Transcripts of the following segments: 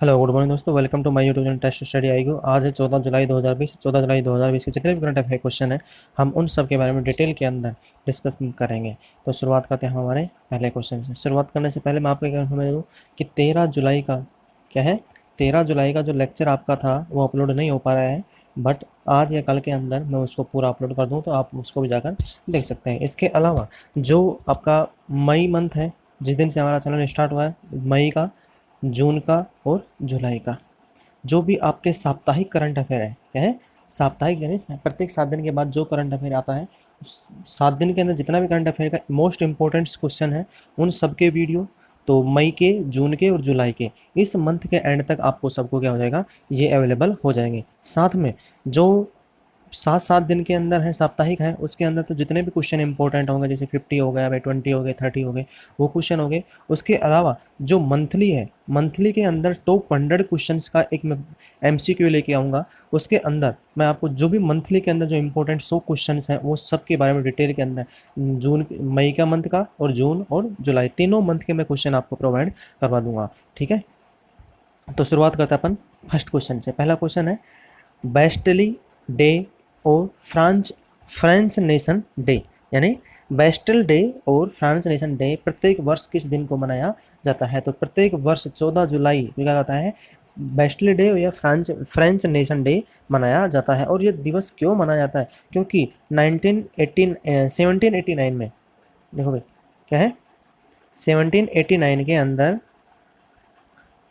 Hello good morning दोस्तों, welcome to my YouTube channel test study आईगो। आज है 14 जुलाई 2020। 14 जुलाई 2020 के जितने भी करंट अफेयर क्वेश्चन हैं हम उन सब के बारे में डिटेल के अंदर डिस्कस करेंगे। तो शुरुआत करते हैं हमारे पहले क्वेश्चन से। शुरुआत करने से पहले मैं आपको इन्फॉर्मेशन दूँ कि 13 जुलाई का क्या है, 13 जुलाई का जो लेक्चर आपका था वो अपलोड नहीं हो पा रहा है, बट आज या कल के अंदर मैं उसको पूरा अपलोड कर दूँ तो आप उसको भी जाकर देख सकते हैं। इसके अलावा जो आपका मई मंथ है, जिस दिन से हमारा चैनल स्टार्ट हुआ है, मई का, जून का और जुलाई का जो भी आपके साप्ताहिक करंट अफेयर है, क्या है साप्ताहिक, यानी प्रत्येक 7 दिन के बाद जो करंट अफेयर आता है, उस 7 दिन के अंदर जितना भी करंट अफेयर का मोस्ट इंपॉर्टेंट क्वेश्चन है उन सब के वीडियो, तो मई के, जून के और जुलाई के इस मंथ के एंड तक आपको सबको क्या हो जाएगा, ये अवेलेबल हो जाएंगे। साथ में जो 7 दिन के अंदर है, साप्ताहिक है, उसके अंदर तो जितने भी क्वेश्चन इंपॉर्टेंट होंगे, जैसे 50 हो गया भाई, 20 हो गए, 30 हो गए, वो क्वेश्चन हो गए। उसके अलावा जो मंथली है, मंथली के अंदर टॉप 100 क्वेश्चंस का एक मैं MCQ लेके आऊँगा। उसके अंदर मैं आपको जो भी मंथली के अंदर जो इंपॉर्टेंट 100 क्वेश्चंस हैं वो सब के बारे में डिटेल के अंदर मई का मंथ का और जून और जुलाई तीनों मंथ के मैं क्वेश्चन आपको प्रोवाइड करवा दूंगा। ठीक है, तो शुरुआत करते हैं अपन फर्स्ट क्वेश्चन से। पहला क्वेश्चन है, बेस्टली डे और फ्रेंच नेशन डे, यानी बेस्टल डे और फ्रांस नेशन डे प्रत्येक वर्ष किस दिन को मनाया जाता है? तो प्रत्येक वर्ष 14 जुलाई को क्या कहता है, बेस्टल डे या फ्रेंच नेशन डे मनाया जाता है। और ये दिवस क्यों मनाया जाता है? क्योंकि 1789 में, देखो भाई क्या है, 1789 के अंदर,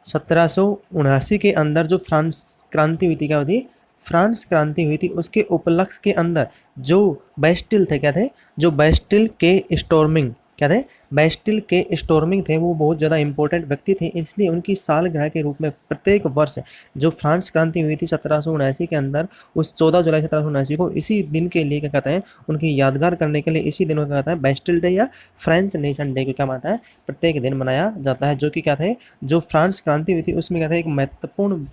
1779 के अंदर जो फ्रांस क्रांति हुई थी, क्या हुई थी, फ्रांस क्रांति हुई थी, उसके उपलक्ष्य के अंदर जो बेस्टिल थे, क्या थे, जो बेस्टिल के स्टॉर्मिंग, क्या थे, बेस्टिल के स्टॉर्मिंग थे, वो बहुत ज़्यादा इंपॉर्टेंट व्यक्ति थे, इसलिए उनकी सालगिरह के रूप में प्रत्येक वर्ष जो फ्रांस क्रांति हुई थी 1779 के अंदर, उस 14 जुलाई 1779 को इसी दिन के लिए क्या कहते हैं, उनकी यादगार करने के लिए इसी दिन को क्या कहता है, बेस्टिल डे या फ्रेंच नेशन डे को क्या मानता है, प्रत्येक दिन मनाया जाता है। जो कि क्या थे, जो फ्रांस क्रांति हुई थी उसमें क्या था, एक महत्वपूर्ण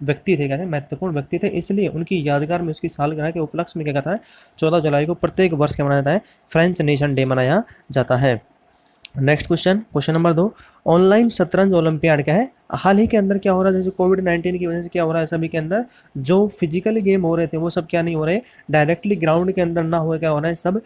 व्यक्ति थे, क्या थे, महत्वपूर्ण व्यक्ति थे, इसलिए उनकी यादगार में उसकी सालगिरह के उपलक्ष्य में क्या कहता है, 14 जुलाई को प्रत्येक वर्ष क्या मनाया जाता है, फ्रेंच नेशन डे मनाया जाता है। Next question, question number 2, online शतरंज ओलंपियाड क्या है? हाल ही के अंदर क्या हो रहा है, जैसे कोविड-19 की वजह से क्या हो रहा है, सभी के अंदर जो फिजिकली गेम हो रहे थे वो सब क्या नहीं हो रहे, डायरेक्टली ग्राउंड के अंदर ना हुए, क्या हो रहा है, सब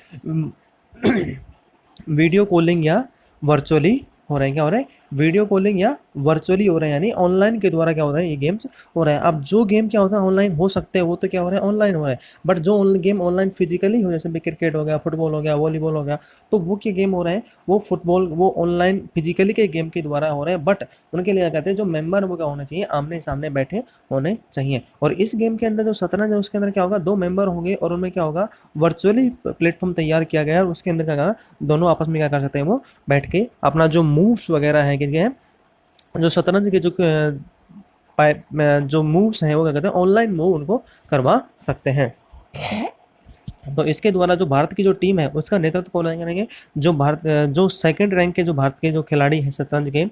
वीडियो कॉलिंग या वर्चुअली हो रहे हैं। क्या हो रहा है, वीडियो कॉलिंग या वर्चुअली हो रहे हैं, यानी ऑनलाइन के द्वारा क्या हो रहा है, ये गेम्स हो रहे हैं। अब जो गेम क्या होता है ऑनलाइन हो सकते हैं वो तो क्या हो रहा है, ऑनलाइन हो रहा है, बट जो गेम ऑनलाइन फिजिकली हो, जैसे क्रिकेट हो गया, फुटबॉल हो गया, वॉलीबॉल हो गया, तो वो क्या गेम हो रहे हैं, वो फुटबॉल, वो ऑनलाइन फिजिकली के गेम के द्वारा हो रहे हैं, बट उनके लिए क्या कहते हैं, जो मेंबर वो क्या होना चाहिए, आमने सामने बैठे होने चाहिए। और इस गेम के अंदर जो शतरंज है उसके अंदर क्या होगा, 2 मेंबर होंगे और उनमें क्या होगा, वर्चुअली प्लेटफॉर्म तैयार किया गया है और उसके अंदर क्या होगा, दोनों आपस में क्या कर सकते हैं, वो बैठ के अपना जो मूव्स वगैरह है, क्या, जो शतरंज के जो पाइप में जो मूव्स हैं वो क्या कहते हैं, ऑनलाइन मूव उनको करवा सकते हैं। तो इसके द्वारा जो भारत की जो टीम है उसका नेतृत्व कौन करेंगे, जो जो सेकंड रैंक के जो भारत के जो खिलाड़ी हैं शतरंज के,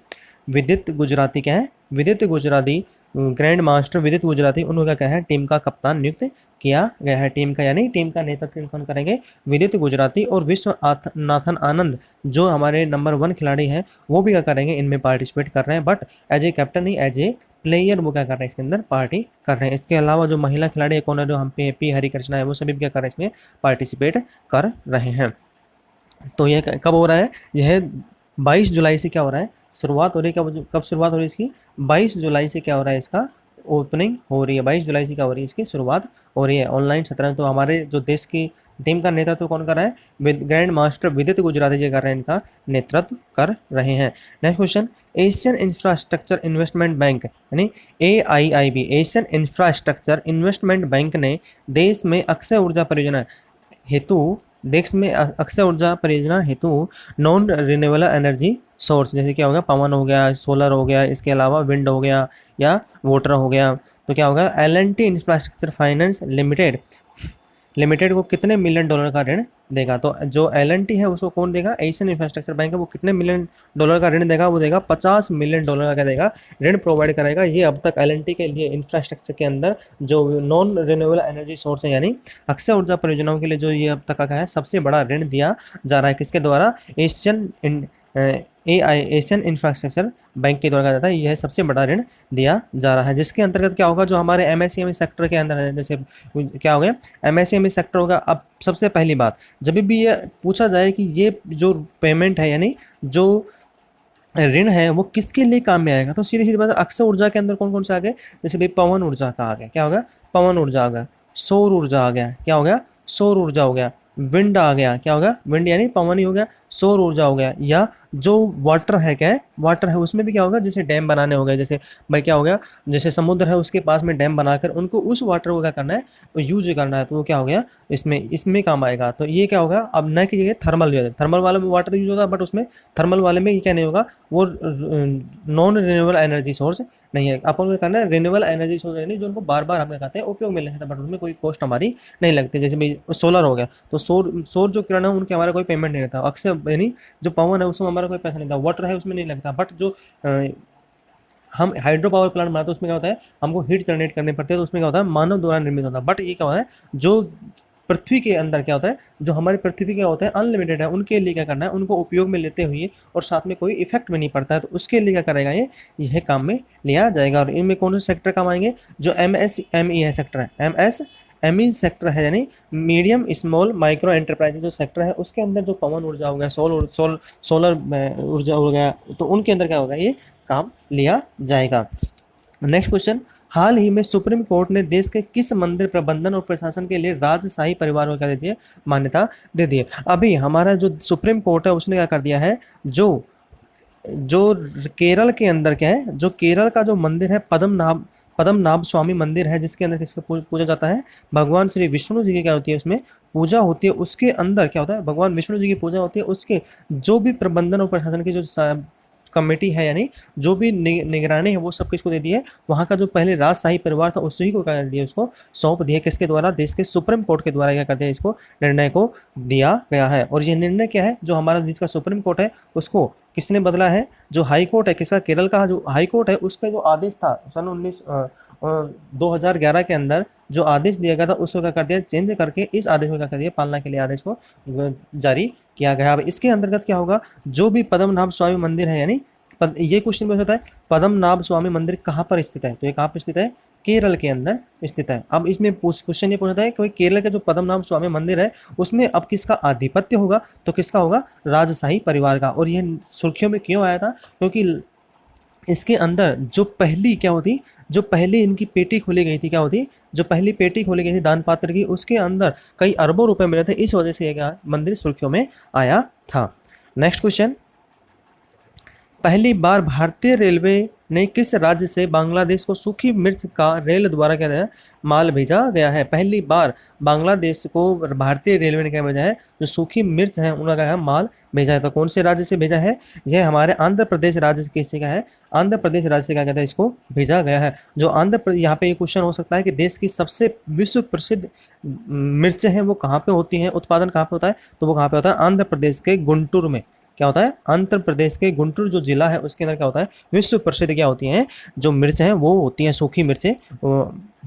विदित गुजराती, क्या है, विदित गुजराती, ग्रैंड मास्टर विदित गुजराती, उनका क्या है, टीम का कप्तान नियुक्त किया गया है। टीम का, यानी टीम का नेतृत्व कौन करेंगे, विदित गुजराती। और विश्वनाथन आनंद जो हमारे नंबर 1 खिलाड़ी हैं वो भी क्या करेंगे, इनमें पार्टिसिपेट कर रहे हैं, बट एज ए कैप्टन नहीं, एज ए प्लेयर वो क्या कर रहे हैं, इसके अंदर पार्टी कर रहे हैं। इसके अलावा जो महिला खिलाड़ी कौन है, जो हम पे पी हरिकृष्णा है, वो सभी क्या कर रहे हैं, इसमें पार्टिसिपेट कर रहे हैं। तो यह कब हो रहा है, यह 22 जुलाई से क्या हो रहा है, शुरुआत हो रही है। कब शुरुआत हो रही है इसकी, 22 जुलाई से क्या हो रहा है, इसका ओपनिंग हो रही है। 22 जुलाई से क्या हो रही है, इसकी शुरुआत हो रही है ऑनलाइन शतरंज। तो हमारे जो देश की टीम का नेतृत्व कौन कर रहा है, ग्रैंड मास्टर विदित गुजराती जी कर रहे हैं, इनका नेतृत्व कर रहे हैं। Next question, Asian infrastructure investment bank यानी AIIB, Asian infrastructure investment bank ने देश में अक्षय ऊर्जा परियोजना हेतु अक्षय ऊर्जा परियोजना हेतु नॉन रिन्यूएबल एनर्जी सोर्स, जैसे क्या हो गया, पवन हो गया, सोलर हो गया, इसके अलावा विंड हो गया या वाटर हो गया, तो क्या होगा, L&T इंफ्रास्ट्रक्चर फाइनेंस लिमिटेड को कितने मिलियन डॉलर का ऋण देगा? तो जो L&T है उसको कौन देगा, एशियन इंफ्रास्ट्रक्चर बैंक है, वो कितने मिलियन डॉलर का ऋण देगा, वो देगा 50 मिलियन डॉलर का क्या देगा, ऋण प्रोवाइड कराएगा। ये अब तक L&T के लिए इंफ्रास्ट्रक्चर के अंदर जो नॉन रिन्यूएबल एनर्जी सोर्स है, यानी अक्षय ऊर्जा परियोजनाओं के लिए जो ये अब तक का है सबसे बड़ा ऋण दिया जा रहा है, किसके द्वारा, AI एशियन इंफ्रास्ट्रक्चर बैंक के द्वारा कहा जाता है। यह सबसे बड़ा ऋण दिया जा रहा है, जिसके अंतर्गत क्या होगा, जो हमारे MSME सेक्टर के अंदर है, जैसे क्या हो गया MSME सेक्टर होगा। अब सबसे पहली बात, जब भी ये पूछा जाए कि ये जो पेमेंट है यानी जो ऋण है वो किसके लिए काम में आएगा, तो सीधी सीधी बात है, अक्षय ऊर्जा के अंदर कौन कौन से आ गए, जैसे भाई पवन ऊर्जा का आ गया, क्या होगा, पवन ऊर्जा आ गया, सौर ऊर्जा आ गया, क्या हो गया, सौर ऊर्जा हो गया, विंड आ गया, क्या होगा, विंड यानी पवन ही हो गया, सौर ऊर्जा हो गया, या जो वाटर है, क्या है, वाटर है, उसमें भी क्या होगा, जैसे डैम बनाने हो गए, जैसे भाई क्या हो गया, जैसे समुद्र है उसके पास में डैम बनाकर उनको उस वाटर को क्या करना है, यूज करना है, तो वो क्या हो गया, इसमें काम आएगा। तो ये क्या होगा, अब न की जगह थर्मल वाले में वाटर यूज होता है, बट उसमें थर्मल वाले में ये क्या नहीं होगा, वो नॉन रिन्यूएबल एनर्जी सोर्स नहीं है। अपन को करना है रिन्यूएबल एनर्जी सोर्स यानी जो उनको बार बार हम क्या कहते हैं उपयोग में लेते हैं, बट उसमें कोई कॉस्ट हमारी नहीं लगती। जैसे भाई सोलर हो गया, तो सौर जो किरण है उनके हमारा कोई पेमेंट नहीं रहता, अक्सर यानी जो पवन है उसमें हमारा कोई पैसा नहीं था, वाटर है उसमें नहीं लगता, बट जो हम हाइड्रो पावर प्लांट बनाते हैं उसमें क्या होता है, हमको हीट जनरेट करने पड़ते हैं, तो उसमें क्या होता है, मानव द्वारा निर्मित होता है। बट ये क्या होता है, जो पृथ्वी के अंदर क्या होता है, जो हमारी पृथ्वी के होते हैं अनलिमिटेड है, उनके लिए क्या करना है, उनको उपयोग में लेते हुए और साथ में कोई इफेक्ट भी नहीं पड़ता है, तो उसके लिए क्या करेगा, ये यह काम में लिया जाएगा। और इनमें कौन से सेक्टर काम आएंगे, जो MSME है सेक्टर है, MSME सेक्टर है यानी मीडियम स्मॉल माइक्रो एंटरप्राइज जो सेक्टर है, उसके अंदर जो पवन ऊर्जा हो गया, सोलर ऊर्जा हो गया, तो उनके अंदर क्या होगा, ये काम लिया जाएगा। नेक्स्ट क्वेश्चन, हाल ही में सुप्रीम कोर्ट ने देश के किस मंदिर प्रबंधन और प्रशासन के लिए राजशाही परिवार को क्या दे दी है, मान्यता दे दी है। अभी हमारा जो सुप्रीम कोर्ट है उसने क्या कर दिया है, जो जो केरल के अंदर क्या है, जो केरल का जो मंदिर है पद्मनाभ स्वामी मंदिर है, जिसके अंदर किसको पूजा जाता है, भगवान श्री विष्णु जी की क्या होती है उसमें पूजा होती है, उसके अंदर क्या होता है, भगवान विष्णु जी की पूजा होती है, उसके जो भी प्रबंधन और प्रशासन की जो कमेटी है यानी जो भी निगरानी है वो सब किसको दे दी है, वहाँ का जो पहले राजशाही परिवार था उसी को क्या दिया, उसको सौंप दिया, किसके द्वारा, देश के सुप्रीम कोर्ट के द्वारा क्या कर दिया, इसको निर्णय को दिया गया है। और ये निर्णय क्या है, जो हमारा देश का सुप्रीम कोर्ट है उसको किसने बदला है, जो हाई कोर्ट है किसका, केरल का जो हाई कोर्ट है उसका जो आदेश था सन 2011 के अंदर जो आदेश दिया गया था उसको क्या कर दिया, चेंज करके इस आदेश को क्या कर दिया, पालना के लिए आदेश को जारी किया गया। अब इसके अंतर्गत क्या होगा, जो भी पद्मनाभ स्वामी मंदिर है यानी ये क्वेश्चन में होता है पद्मनाभ स्वामी मंदिर कहाँ पर स्थित है, तो ये कहाँ पर स्थित है, केरल के अंदर स्थित है। अब इसमें क्वेश्चन ये पूछता है कि केरल का जो पद्मनाभ स्वामी मंदिर है उसमें अब किसका आधिपत्य होगा, तो किसका होगा, राजशाही परिवार का। और यह सुर्खियों में क्यों आया था, क्योंकि इसके अंदर जो पहली क्या होती, जो पहली इनकी पेटी खोली गई थी, क्या होती, जो पहली पेटी खोली गई थी दान पात्र की, उसके अंदर कई अरबों रुपए मिले थे, इस वजह से यह मंदिर सुर्खियों में आया था। नेक्स्ट क्वेश्चन, पहली बार भारतीय रेलवे ने किस राज्य से बांग्लादेश को सूखी मिर्च का रेल द्वारा क्या है माल भेजा गया है। पहली बार बांग्लादेश को भारतीय रेलवे ने क्या भेजा है, जो सूखी मिर्च है उनका क्या है माल भेजा है, तो कौन से राज्य से भेजा है, यह हमारे आंध्र प्रदेश राज्य किससे क्या है, आंध्र प्रदेश राज्य से क्या कहता है, इसको भेजा गया है। जो आंध्र प्रदेश, यहाँ पे ये क्वेश्चन हो सकता है कि देश की सबसे विश्व प्रसिद्ध मिर्चें हैं वो कहाँ पे होती हैं, उत्पादन कहाँ पे होता है, तो वो कहाँ पे होता है, आंध्र प्रदेश के गुंटूर में। क्या होता है, आंध्र प्रदेश के गुंटूर जो जिला है उसके अंदर क्या होता है, विश्व प्रसिद्ध क्या होती हैं, जो मिर्च हैं वो होती हैं, सूखी मिर्चें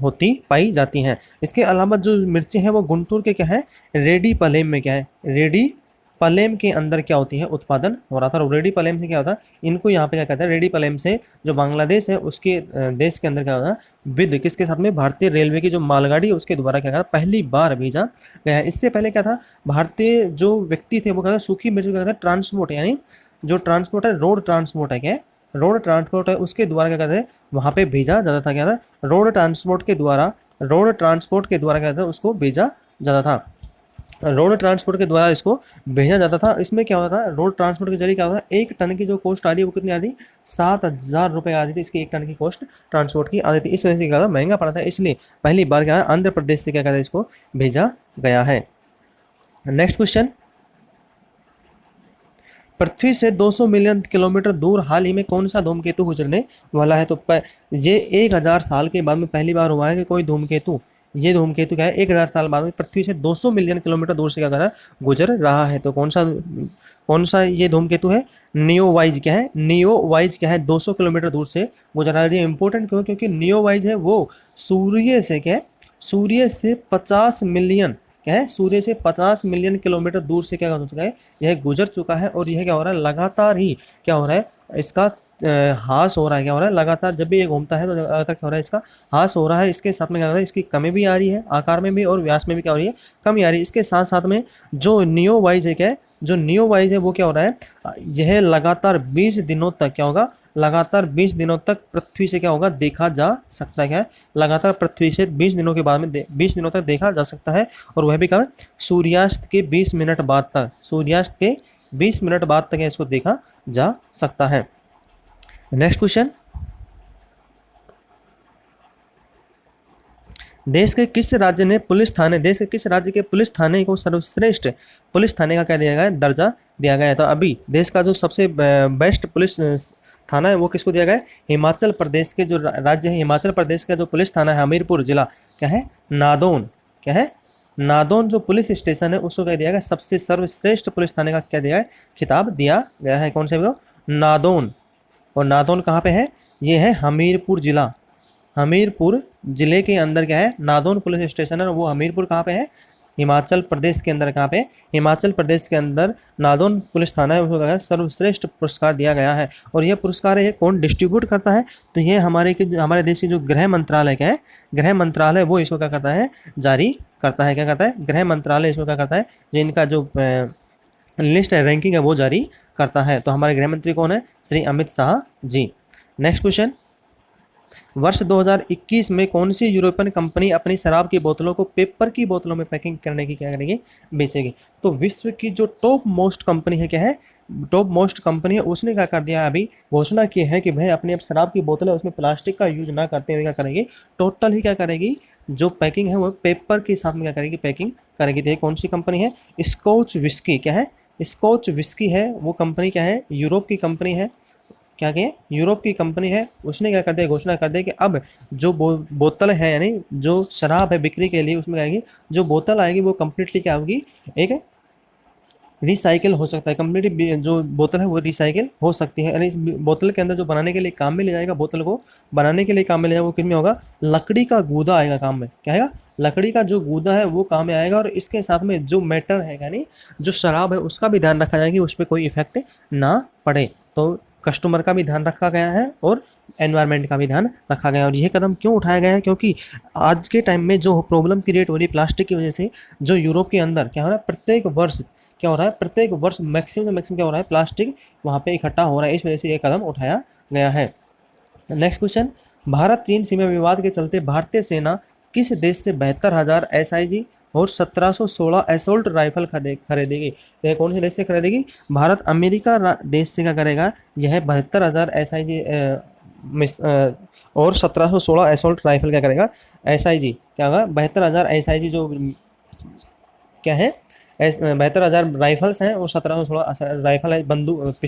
होती पाई जाती हैं। इसके अलावा जो मिर्चें हैं वो गुंटूर के क्या है, रेडी पलेम में क्या है, रेडी पलेम के अंदर क्या होती है, उत्पादन हो रहा था। और रेडी पलेम से क्या होता है, इनको यहाँ पे क्या कहते हैं, रेडी पलेम से जो बांग्लादेश है उसके देश के अंदर क्या होता है, विद किसके साथ में, भारतीय रेलवे की जो मालगाड़ी है उसके द्वारा क्या कहता है, पहली बार भेजा गया है। इससे पहले क्या था, भारतीय जो व्यक्ति थे वो कहता है सूखी मिर्च को कहता है ट्रांसपोर्ट, यानी जो ट्रांसपोर्ट है रोड ट्रांसपोर्ट है, क्या है, रोड ट्रांसपोर्ट है, उसके द्वारा क्या कहते हैं वहाँ पे भेजा जाता था, क्या था, रोड ट्रांसपोर्ट के द्वारा क्या था उसको भेजा जाता था, रोड ट्रांसपोर्ट के द्वारा इसको भेजा जाता था। इसमें क्या होता था, रोड ट्रांसपोर्ट के जरिए क्या होता है, एक टन की जो कॉस्ट आ रही है वो कितनी आती, 7,000 रुपये आती थी, इसकी एक टन की कॉस्ट ट्रांसपोर्ट की आती थी। इस वजह से क्या था, महंगा पड़ा था, इसलिए पहली बार क्या है आंध्र प्रदेश से क्या कहता है इसको भेजा गया है। नेक्स्ट क्वेश्चन, पृथ्वी से 200 मिलियन किलोमीटर दूर हाल ही में कौन सा धूमकेतु गुजरने वाला है, तो ये 1000 साल के बाद में पहली बार हुआ है कि कोई धूमकेतु, ये धूमकेतु क्या है 1000 साल बाद में पृथ्वी से 200 मिलियन किलोमीटर दूर से क्या कर रहा है, गुजर रहा है। तो कौन सा ये धूमकेतु है, नियोवाइज क्या है, नियोवाइज क्या है 200 किलोमीटर दूर से गुजर रहा है। ये इंपॉर्टेंट क्यों, क्योंकि नियोवाइज है वो सूर्य से क्या है, सूर्य से 50 मिलियन क्या है, सूर्य से 50 मिलियन किलोमीटर दूर से क्या हो चुका है, यह गुजर चुका है। और यह क्या हो रहा है, लगातार ही क्या हो रहा है, इसका ह्रास हो रहा है। क्या हो रहा है, लगातार जब भी ये घूमता है तो लगातार क्या हो रहा है, इसका ह्रास हो रहा है। इसके साथ में क्या हो रहा है, इसकी कमी भी आ रही है, आकार में भी और व्यास में भी क्या हो रही है, कमी आ रही है। इसके साथ साथ में जो नियोवाइज है, क्या है, जो नियोवाइज है वो क्या हो रहा है, यह लगातार 20 दिनों तक क्या होगा, लगातार 20 दिनों तक पृथ्वी से क्या होगा, देखा जा सकता है। क्या है, लगातार पृथ्वी से 20 दिनों के बाद में 20 दिनों तक देखा जा सकता है। और वह भी कब, सूर्यास्त के 20 मिनट बाद तक, सूर्यास्त के 20 मिनट बाद तक इसको देखा जा सकता है। नेक्स्ट क्वेश्चन, देश के किस राज्य ने पुलिस थाने, देश के किस राज्य के पुलिस थाने को सर्वश्रेष्ठ पुलिस थाने का क्या दिया गया है, दर्जा दिया गया है। तो अभी देश का जो सबसे बेस्ट पुलिस थाना है वो किसको दिया गया है, हिमाचल प्रदेश के जो राज्य है, हिमाचल प्रदेश का जो पुलिस थाना है हमीरपुर जिला, क्या है, नादौन, क्या है, नादौन जो पुलिस स्टेशन है उसको क्या दिया गया, सबसे सर्वश्रेष्ठ पुलिस थाने का क्या दिया है, खिताब दिया गया है। कौन से, नादौन। और नादौन कहाँ पे है, ये है हमीरपुर जिला, हमीरपुर जिले के अंदर क्या है, नादौन पुलिस स्टेशन है। वो हमीरपुर कहाँ पे है, हिमाचल प्रदेश के अंदर। कहाँ पे, हिमाचल प्रदेश के अंदर नादौन पुलिस थाना है, उसको क्या है, सर्वश्रेष्ठ पुरस्कार दिया गया है। और यह पुरस्कार है कौन डिस्ट्रीब्यूट करता है, तो ये हमारे देश की जो गृह मंत्रालय, क्या है, गृह मंत्रालय वो इसको क्या करता है, जारी करता है। क्या करता है, गृह मंत्रालय इसको क्या करता है, जिनका जो लिस्ट है, रैंकिंग है, वो जारी करता है। तो हमारे गृह मंत्री कौन है, श्री अमित शाह जी। नेक्स्ट क्वेश्चन, वर्ष 2021 में कौन सी यूरोपियन कंपनी अपनी शराब की बोतलों को पेपर की बोतलों में पैकिंग करने की क्या करेगी, बेचेगी। तो विश्व की जो टॉप मोस्ट कंपनी है, क्या है, टॉप मोस्ट कंपनी है, उसने क्या कर दिया, अभी घोषणा की है कि भाई अपनी अब शराब की बोतल है उसमें प्लास्टिक का यूज ना करते हुए क्या करेगी, टोटल ही क्या करेगी, जो पैकिंग है वो पेपर के साथ में क्या करेगी, पैकिंग करेगी। तो ये कौन सी कंपनी है, स्कॉच विस्की, क्या है, स्कॉच विस्की है वो कंपनी, क्या है, यूरोप की कंपनी है, क्या कि यूरोप की कंपनी है। उसने क्या कर दिया, घोषणा कर दिया कि अब जो बोतल है, यानी जो शराब है बिक्री के लिए, उसमें आएगी जो बोतल आएगी वो कम्प्लीटली क्या होगी, एक रिसाइकिल हो सकता है, कम्प्लीटली जो बोतल है वो रिसाइकिल हो सकती है। यानी इस बोतल के अंदर जो बनाने के लिए काम में ले जाएगा, बोतल को बनाने के लिए काम में ले जाएगा, वो किन में होगा, लकड़ी का गूदा आएगा काम में। क्या आएगा, लकड़ी का जो गूदा है वो काम में आएगा। और इसके साथ में जो मेटल है, यानी जो शराब है उसका भी ध्यान रखा जाएगा, उस पर कोई इफेक्ट ना पड़े। तो कस्टमर का भी ध्यान रखा गया है और एनवायरनमेंट का भी ध्यान रखा गया है। और यह कदम क्यों उठाया गया है, क्योंकि आज के टाइम में जो प्रॉब्लम क्रिएट हो रही है प्लास्टिक की वजह से, जो यूरोप के अंदर क्या हो रहा है, प्रत्येक वर्ष क्या हो रहा है, प्रत्येक वर्ष मैक्सिमम से मैक्सिमम क्या हो रहा है, प्लास्टिक वहाँ पे इकट्ठा हो रहा है। इस वजह से ये कदम उठाया गया है। नेक्स्ट क्वेश्चन, भारत चीन सीमा विवाद के चलते भारतीय सेना किस देश से 72,000 SIG और 1716 असोल्ट राइफल खरीदेगी। यह कौन से देश से खरीदेगी, भारत अमेरिका देश से क्या करेगा, यह 72,000 SIG और 1716 असोल्ट राइफल क्या करेगा, SIG क्या होगा, 72,000 SIG जो क्या है, 72,000 राइफल्स हैं और 1716 राइफल है, बंदूक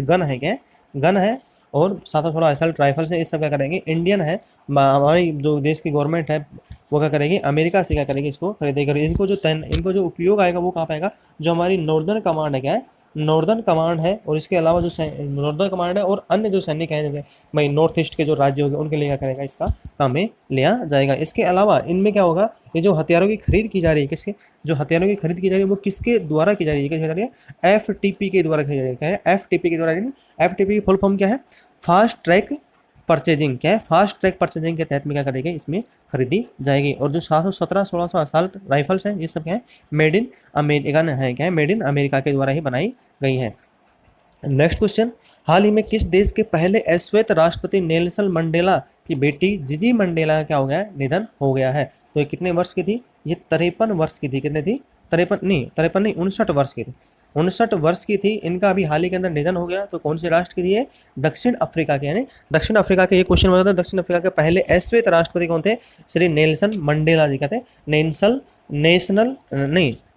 गन है, क्या गन है, और 716 असल्ट राइफल्स है। इस सब क्या करेंगे, इंडियन है, हमारी जो देश की गवर्नमेंट है वो क्या करेगी, अमेरिका से क्या करेगी, इसको खरीदेगी। इनको जो उपयोग आएगा वो कहाँ पाएगा, जो हमारी नॉर्दर्न कमांड है, क्या है, नॉर्दर्न कमांड है। और इसके अलावा जो नॉर्दर्न कमांड है और अन्य जो सैनिक हैं, जैसे भाई नॉर्थ ईस्ट के जो राज्य होंगे उनके लिए क्या करेगा, इसका काम में लिया जाएगा। इसके अलावा इनमें क्या होगा, ये जो हथियारों की खरीद की जा रही है, किसके, जो हथियारों की खरीद की जा रही है वो किसके द्वारा की जा रही है, किसके द्वारा, FTP के द्वारा की जा रही है। क्या है, FTP के द्वारा। FTP की फुल फॉर्म क्या है, फास्ट ट्रैक परचेजिंग। क्या है, फास्ट ट्रैक परचेजिंग के तहत में क्या करेगी, इसमें खरीदी जाएगी। और जो 717 1600 असल्ट राइफल्स हैं, ये सब क्या है, मेड इन अमेरिकन है, क्या है, मेड इन अमेरिका के द्वारा ही बनाई गई है। नेक्स्ट क्वेश्चन, हाल ही में किस देश के पहले अश्वेत राष्ट्रपति नेल्सन मंडेला की बेटी जिजी मंडेला का क्या हो गया, निधन हो गया है। तो ये कितने वर्ष की थी, ये 53 वर्ष की थी। कितने थी, 53 नहीं, 59 वर्ष की थी, 59 वर्ष की थी। इनका अभी हाल ही के अंदर निधन हो गया। तो कौन से राष्ट्र की थी ये, दक्षिण अफ्रीका के, यानी दक्षिण अफ्रीका के। ये क्वेश्चन बता था, दक्षिण अफ्रीका के पहले अश्वेत राष्ट्रपति कौन थे, श्री नेल्सन मंडेला जी। कहते हैं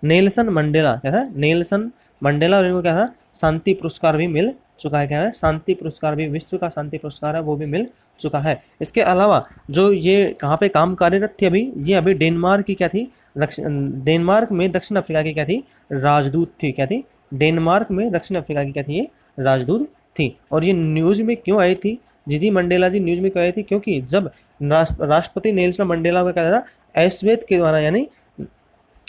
नेल्सन मंडेला, क्या था, नेल्सन मंडेला। और इनको क्या था, शांति पुरस्कार भी मिल चुका है। क्या है, शांति पुरस्कार भी, विश्व का शांति पुरस्कार है वो भी मिल चुका है। इसके अलावा जो ये कहाँ पे काम कार्यरत थी अभी, ये अभी डेनमार्क की क्या थी, डेनमार्क में दक्षिण अफ्रीका की क्या थी, राजदूत थी। क्या थी, डेनमार्क में दक्षिण अफ्रीका की क्या थी, ये राजदूत थी। और ये न्यूज़ में क्यों आई थी, जीजी मंडेला जी न्यूज़ में क्यों आई थी, क्योंकि जब राष्ट्रपति नेल्सन मंडेला को क्या था, अश्वेत के द्वारा, यानी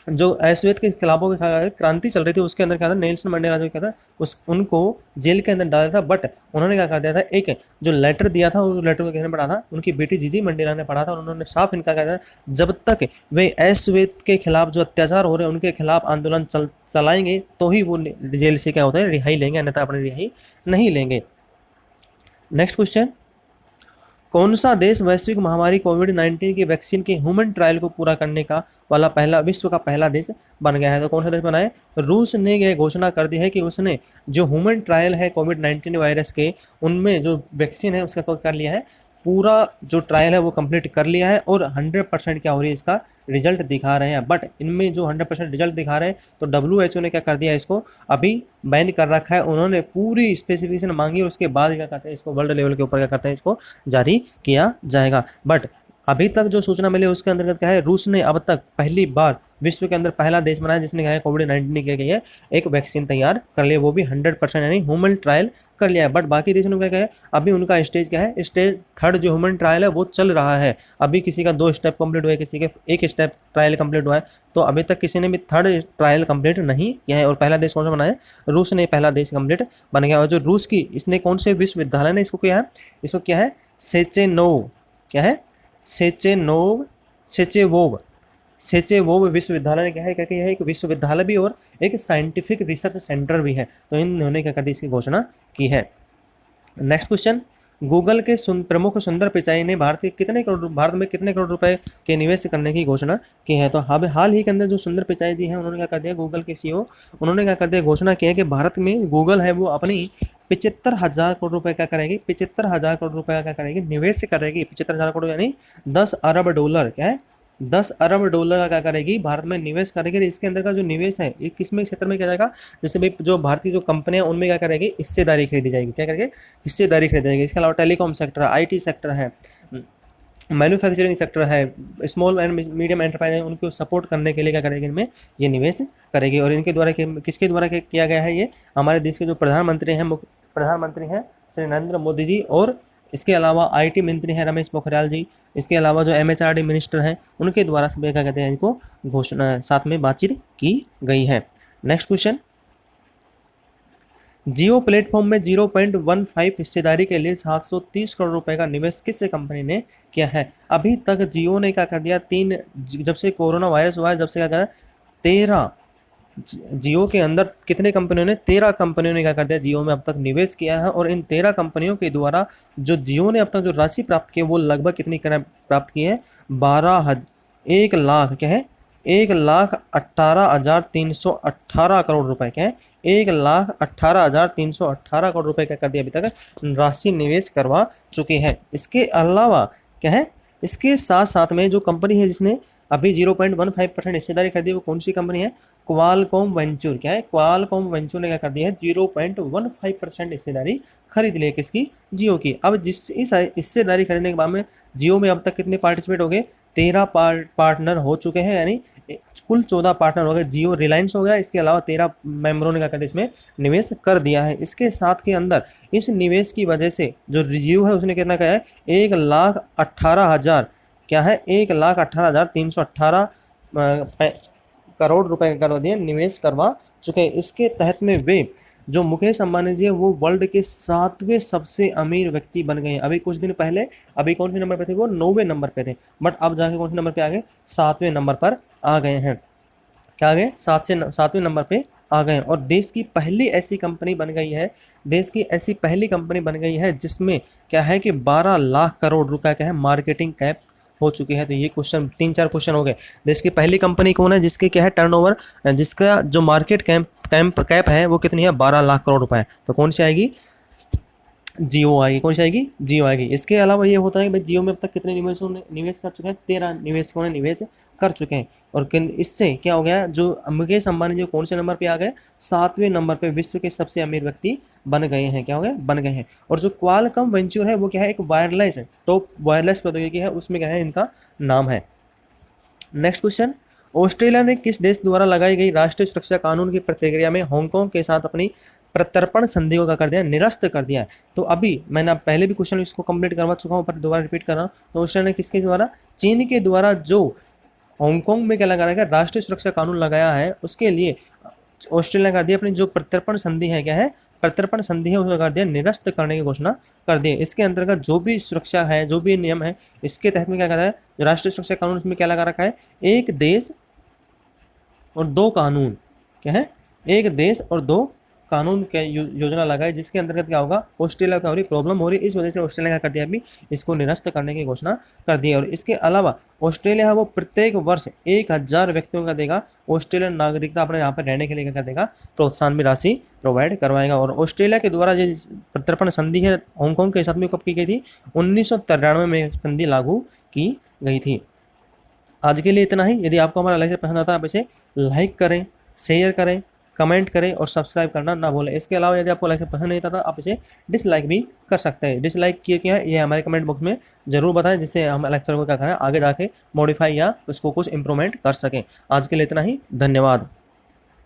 जो अश्वेत के खिलाफों की क्रांति चल रही थी उसके अंदर क्या था, नेल्सन मंडेला जो क्या था उस उनको जेल के अंदर डाला था, बट उन्होंने क्या कर दिया था, एक जो लेटर दिया था उस लेटर को किसने पढ़ा था, उनकी बेटी जीजी मंडेला ने पढ़ा था और उन्होंने साफ इनका कहा था जब तक वे अश्वेत के खिलाफ जो अत्याचार हो रहे हैं उनके खिलाफ आंदोलन चलाएंगे तो ही वो जेल से क्या होता है रिहाई लेंगे, अन्यथा अपनी रिहाई नहीं लेंगे। नेक्स्ट क्वेश्चन, कौन सा देश वैश्विक महामारी कोविड-19 की वैक्सीन के ह्यूमन ट्रायल को पूरा करने का वाला पहला विश्व का पहला देश बन गया है? तो कौन सा देश बना है? रूस ने यह घोषणा कर दी है कि उसने जो ह्यूमन ट्रायल है कोविड-19 वायरस के उनमें जो वैक्सीन है उसका कर लिया है, पूरा जो ट्रायल है वो कंप्लीट कर लिया है और 100% क्या हो रही है इसका रिजल्ट दिखा रहे हैं। बट इनमें जो 100% रिजल्ट दिखा रहे हैं तो WHO ने क्या कर दिया, इसको अभी बैन कर रखा है। उन्होंने पूरी स्पेसिफिकेशन मांगी और उसके बाद क्या करते हैं, इसको वर्ल्ड लेवल के ऊपर क्या करते हैं, इसको जारी किया जाएगा। बट अभी तक जो सूचना मिली उसके अंतर्गत क्या है, रूस ने अब तक पहली बार विश्व के अंदर पहला देश बना है जिसने क्या है कोविड-19 के लिए एक वैक्सीन तैयार कर लिया, वो भी 100% यानी ह्यूमन ट्रायल कर लिया है। बट बाकी देशों ने क्या है, अभी उनका स्टेज क्या है, स्टेज 3 जो ह्यूमन ट्रायल है वो चल रहा है। अभी किसी का 2 स्टेप कंप्लीट हुआ है, किसी के 1 स्टेप ट्रायल कंप्लीट हुआ है, तो अभी तक किसी ने भी 3rd ट्रायल कंप्लीट नहीं किया है। और पहला देश कौन सा बना है, रूस ने पहला देश कंप्लीट बन गया। और जो रूस की इसने कौन से विश्वविद्यालय ने इसको किया है, इसको क्या है सेचेनोव, क्या है सेचेवोव विश्वविद्यालय ने क्या है, क्योंकि यह एक विश्वविद्यालय भी और एक साइंटिफिक रिसर्च सेंटर भी है, तो इन्होंने क्या कर दी, इसकी घोषणा की है। नेक्स्ट क्वेश्चन, गूगल के प्रमुख सुंदर पिचाई ने भारत में कितने करोड़ रुपए के निवेश करने की घोषणा की है? तो हाल ही के अंदर जो सुंदर पिचाई जी हैं उन्होंने क्या कर दिया, गूगल के CEO उन्होंने क्या कर दिया, घोषणा की है कि भारत में गूगल है वो अपनी 75,000 करोड़ रुपए क्या करेगी, 75,000 करोड़ रुपए का क्या करेगी, निवेश करेगी। 75,000 करोड़ यानी 10 अरब डॉलर, क्या है 10 अरब डॉलर का क्या करेगी, भारत में निवेश करेगी। इसके अंदर का जो निवेश है ये किस में क्षेत्र में किया जाएगा, जैसे भाई जो भारतीय जो कंपनियां उनमें क्या करेगी, हिस्सेदारी खरीदी जाएगी, क्या करेगी, हिस्सेदारी खरीदी जाएगी। इसके अलावा टेलीकॉम सेक्टर है, IT सेक्टर है, मैन्युफैक्चरिंग सेक्टर है, स्मॉल एंड मीडियम एंटरप्राइज है, उनको सपोर्ट करने के लिए क्या करेगी, इनमें ये निवेश करेगी। और इनके द्वारा किसके द्वारा किया गया है, ये हमारे देश के जो प्रधानमंत्री हैं श्री नरेंद्र मोदी जी, और इसके अलावा IT मंत्री हैं रमेश पोखरियाल जी, इसके अलावा जो MHRD मिनिस्टर हैं उनके द्वारा सब क्या कहते हैं, इनको घोषणा साथ में बातचीत की गई है। नेक्स्ट क्वेश्चन, जियो प्लेटफॉर्म में 0.15 हिस्सेदारी के लिए 730 करोड़ रुपए का निवेश किस कंपनी ने किया है? अभी तक जियो ने क्या कर दिया, जब से कोरोना वायरस हुआ है जब से क्या करा 13 जियो के अंदर कितने कंपनियों ने, 13 कंपनियों ने क्या कर दिया, जियो में अब तक निवेश किया है। और इन 13 कंपनियों के द्वारा जो जियो ने अब तक जो राशि प्राप्त की है वो लगभग कितनी प्राप्त की है, 1 लाख क्या है 1,18,318 करोड़ रुपए, क्या है 1,18,318 करोड़ रुपए क्या कर दिया, अभी तक राशि निवेश करवा चुके हैं। इसके अलावा क्या है, इसके साथ साथ में जो कंपनी है जिसने अभी 0.15% हिस्सेदारी खरीदी वो कौन सी कंपनी है, क्वालकॉम वेंचर, क्या है क्वालकॉम वेंचर ने क्या कर दिया है 0.15% हिस्सेदारी खरीद ली है, किसकी, जियो की। अब जिस इस हिस्सेदारी खरीदने के बाद में जियो में अब तक कितने पार्टिसिपेट हो गए, 13 पार्टनर हो चुके हैं, यानी कुल 14 पार्टनर हो गए। जियो रिलायंस हो गया, इसके अलावा 13 मेंबरों ने क्या कर दिया इसमें निवेश कर दिया है। इसके साथ के अंदर इस निवेश की वजह से जो जियो है उसने कितना कहा है, 1,18,000 क्या है 1,18,318 करोड़ रुपए कर दिए निवेश करवा चुके हैं। इसके तहत में वे जो मुकेश अंबानी जी है वो वर्ल्ड के 7वें सबसे अमीर व्यक्ति बन गए हैं। अभी कुछ दिन पहले अभी कौन से नंबर पे थे, वो 9वें नंबर पे थे, बट अब जाके कौन से नंबर पे आ गए, 7वें नंबर पर आ गए हैं। क्या आ गए, 7वें नंबर पे आ गए। और देश की पहली ऐसी कंपनी बन गई है, जिसमें क्या है कि 12 लाख करोड़ रुपए क्या है मार्केटिंग कैप हो चुकी है। तो ये क्वेश्चन 3-4 क्वेश्चन हो गए। देश की पहली कंपनी कौन है जिसके क्या है टर्नओवर, जिसका जो मार्केट कैप है वो कितनी है, 12 लाख करोड़ रुपए है। तो कौन सी आएगी, जियो आएगी। कौन सी आएगी, जियो आएगी। इसके अलावा ये होता है कि भाई जियो में अब तक कितने निवेशकों ने निवेश कर चुके हैं, 13 निवेशकों ने निवेश कर चुके हैं। और इससे क्या हो गया, जो मुकेश अंबानी जो कौन से नंबर पे आ गए, 7वें नंबर पे विश्व के सबसे अमीर व्यक्ति बन गए हैं। क्या हो गए, बन गए हैं। और जो क्वालकॉम वेंचर है वो क्या है, एक टॉप वायरलेस प्रौद्योगिकी है, उसमें क्या है इनका नाम है। नेक्स्ट क्वेश्चन, ऑस्ट्रेलिया ने किस देश द्वारा लगाई गई राष्ट्रीय सुरक्षा कानून की प्रतिक्रिया में हांगकांग के साथ अपनी प्रत्यर्पण संधि को क्या कर दिया, निरस्त कर दिया है। तो अभी मैंने पहले भी क्वेश्चन इसको कंप्लीट करवा चुका हूँ, पर दोबारा रिपीट कर रहा हूँ। तो ऑस्ट्रेलिया ने किसके द्वारा, चीन के द्वारा जो हांगकांग में क्या लगा रखा है, राष्ट्रीय सुरक्षा कानून लगाया है, उसके लिए ऑस्ट्रेलिया ने कर दिया अपनी जो प्रत्यर्पण संधि है, क्या है, प्रत्यर्पण संधि है, उसको कर दिया निरस्त करने की घोषणा कर दी। इसके अंतर्गत जो भी सुरक्षा है, जो भी नियम है, इसके तहत में क्या कहता है, जो राष्ट्रीय सुरक्षा कानून, इसमें क्या लगा रखा है, एक देश और दो कानून, क्या है, एक देश और दो कानून के योजना लगाई, जिसके अंतर्गत क्या होगा, ऑस्ट्रेलिया को हो रही प्रॉब्लम हो रही, इस वजह से ऑस्ट्रेलिया क्या कर दिया अभी, इसको निरस्त करने की घोषणा कर दी है। और इसके अलावा ऑस्ट्रेलिया है वो प्रत्येक वर्ष 1000 व्यक्तियों का देगा ऑस्ट्रेलियन नागरिकता अपने यहाँ पर रहने के लिए क्या कर देगा, प्रोत्साहन भी राशि प्रोवाइड करवाएगा। और ऑस्ट्रेलिया के द्वारा जो प्रत्यर्पण संधि है हांगकांग के साथ में कब की गई थी, 1993 में संधि लागू की गई थी। आज के लिए इतना ही। यदि आपको हमारा लेक्चर पसंद आता है, आप इसे लाइक करें, शेयर करें, कमेंट करें और सब्सक्राइब करना ना भूलें। इसके अलावा यदि आपको लेक्चर पसंद नहीं आता, आप इसे डिसलाइक भी कर सकते हैं। डिसलाइक किए क्या है, ये हमारे कमेंट बॉक्स में जरूर बताएं, जिससे हम लेक्चर को क्या करें, आगे जाके मॉडिफाई या उसको कुछ इंप्रूवमेंट कर सकें। आज के लिए इतना ही, धन्यवाद।